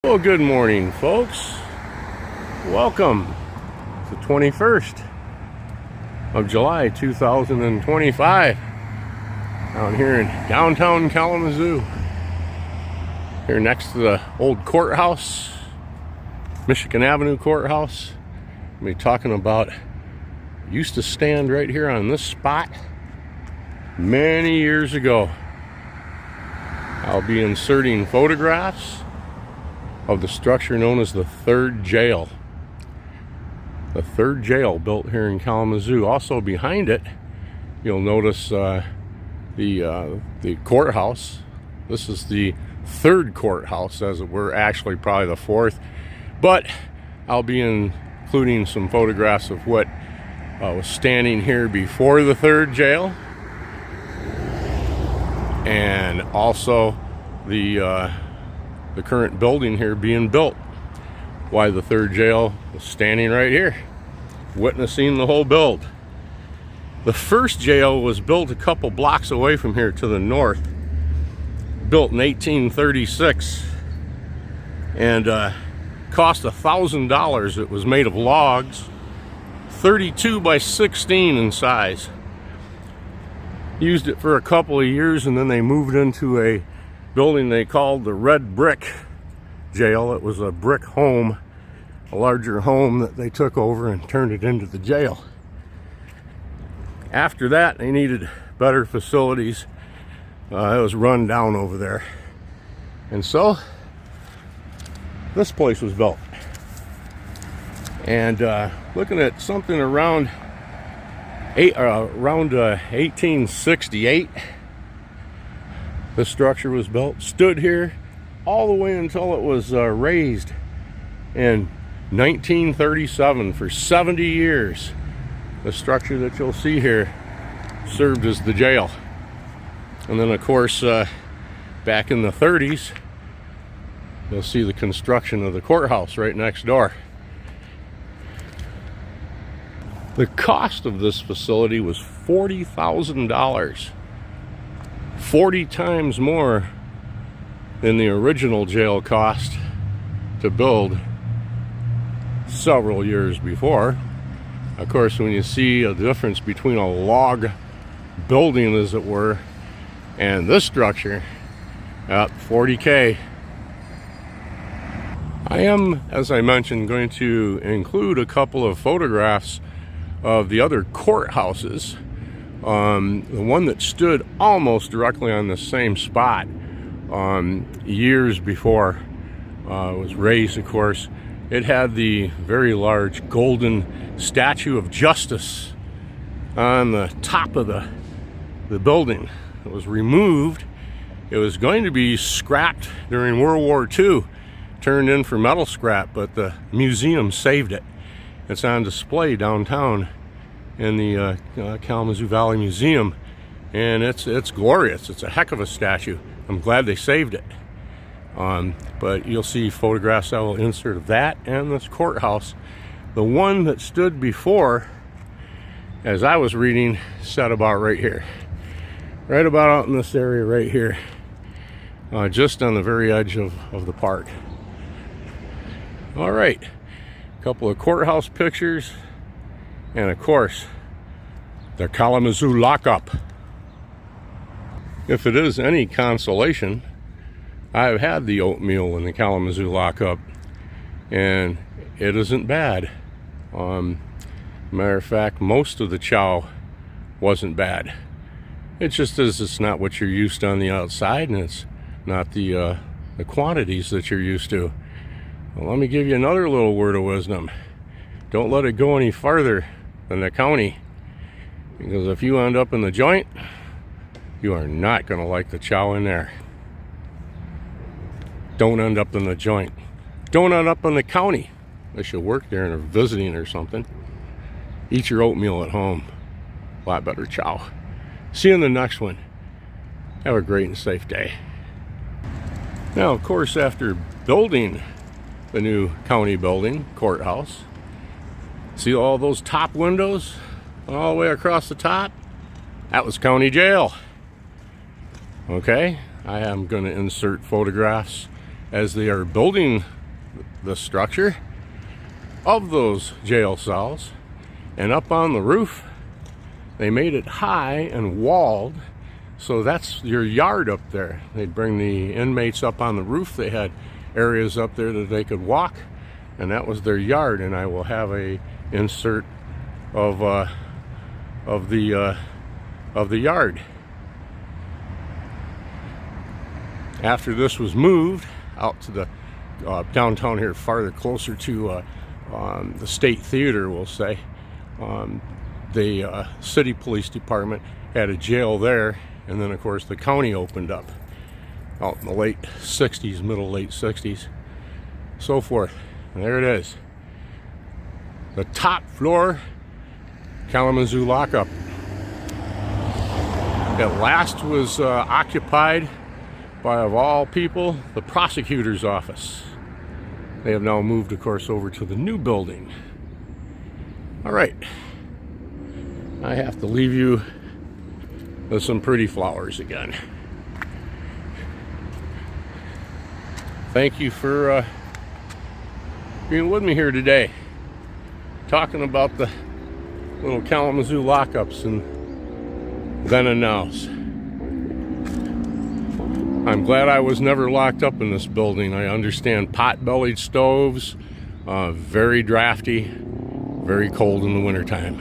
Well, good morning, folks. Welcome to the 21st of July 2025 down here in downtown Kalamazoo, here next to the old courthouse, Michigan Avenue Courthouse. We'll be talking about, used to stand right here on this spot many years ago. I'll be inserting photographs of the structure known as the third jail. The third jail built here in Kalamazoo. Also behind it, you'll notice the courthouse. This is the third courthouse, as it were, actually probably the fourth. But I'll be including some photographs of what was standing here before the third jail, and also the current building here being built. Why the third jail was standing right here, witnessing the whole build. The first jail was built a couple blocks away from here to the north, built in 1836, and cost $1,000. It was made of logs, 32 by 16 in size. Used it for a couple of years, and then they moved into a building they called the Red Brick Jail. It was a brick home, a larger home that they took over and turned it into the jail. After that, they needed better facilities. It was run down over there, and so this place was built. And looking at something around 1868, this structure was built. Stood here all the way until it was razed in 1937. For 70 years, the structure that you'll see here served as the jail. And then, of course, back in the 30s, you'll see the construction of the courthouse right next door. The cost of this facility was $40,000. 40 times more than the original jail cost to build several years before. Of course, when you see a difference between a log building, as it were, and this structure, $40K. I am, as I mentioned, going to include a couple of photographs of the other courthouses. The one that stood almost directly on the same spot years before was raised, of course. It had the very large golden statue of justice on the top of the building. It was removed. It was going to be scrapped during World War II, turned in for metal scrap, but the museum saved it. It's on display downtown in the Kalamazoo Valley Museum, and it's glorious. It's a heck of a statue. I'm glad they saved it. But you'll see photographs I will insert of that and this courthouse. The one that stood before, as I was reading, sat about right here, right about out in this area right here, just on the very edge of the park. All right, a couple of courthouse pictures, and of course, the Kalamazoo lockup. If it is any consolation, I've had the oatmeal in the Kalamazoo lockup, and it isn't bad. Matter of fact, most of the chow wasn't bad. It just is, it's not what you're used to on the outside, and it's not the quantities that you're used to. Well, let me give you another little word of wisdom. Don't let it go any farther than the county, because if you end up in the joint, you are not going to like the chow in there. Don't end up in the joint. Don't end up in the county unless you work there and are visiting or something. Eat your oatmeal at home. A lot better chow. See you in the next one. Have a great and safe day. Now, of course, after building the new county building, courthouse, see all those top windows all the way across the top? That was county jail. Okay, I am going to insert photographs as they are building the structure of those jail cells. And up on the roof, they made it high and walled, so that's your yard up there. They'd bring the inmates up on the roof. They had areas up there that they could walk, and that was their yard. And I will have a insert of the yard. After this was moved out to the downtown here, farther closer to the State Theater, we'll say, the city police department had a jail there, and then of course the county opened up out in the late 60s, middle late 60s, so forth. And there it is, the top floor Kalamazoo lockup. At last was occupied by, of all people, the prosecutor's office. They have now moved, of course, over to the new building. All right, I have to leave you with some pretty flowers again. Thank you for being with me here today, talking about the little Kalamazoo lockups and then and nows. I'm glad I was never locked up in this building. I understand pot-bellied stoves, very drafty, very cold in the wintertime.